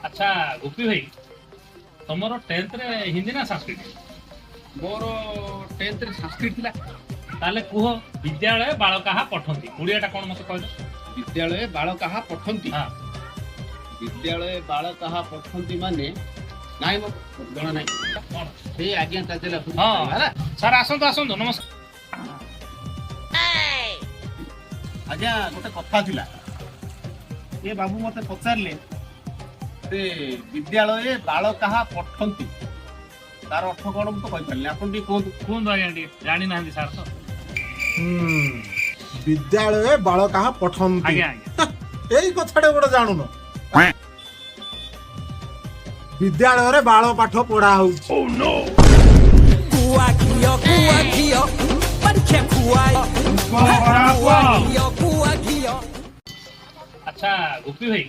अच्छा गोपी भाई तुमर 10th रे हिंदी ना संस्कृत मोर 10th रे संस्कृत थिला ताले कुह विद्यालय बालकाहा पठंती ओडियाटा कोन मते कहलो विद्यालय बालकाहा पठंती हां विद्यालय बालकाहा पठंती माने नाइ मो जणा नाइ कोन हे आज्ञा तातेला हां हला सर आसंतो नमस्कार आज्ञा गोटे कथा थिला ए बाबू मते पचारले से विद्यालय बालकाहा पठंती तार अर्थ कोन मु तो कहि परले आपन भी कोन आज्ञा जानि नांदी सर तो विद्यालय बालका पठंती आज्ञा एई कथाटे गोटे जानुन विद्यालय रे बाल पाठ पढ़ा होउछि ओह नो कुआ घियो परीक्षा कुआ अच्छा गोपी भाई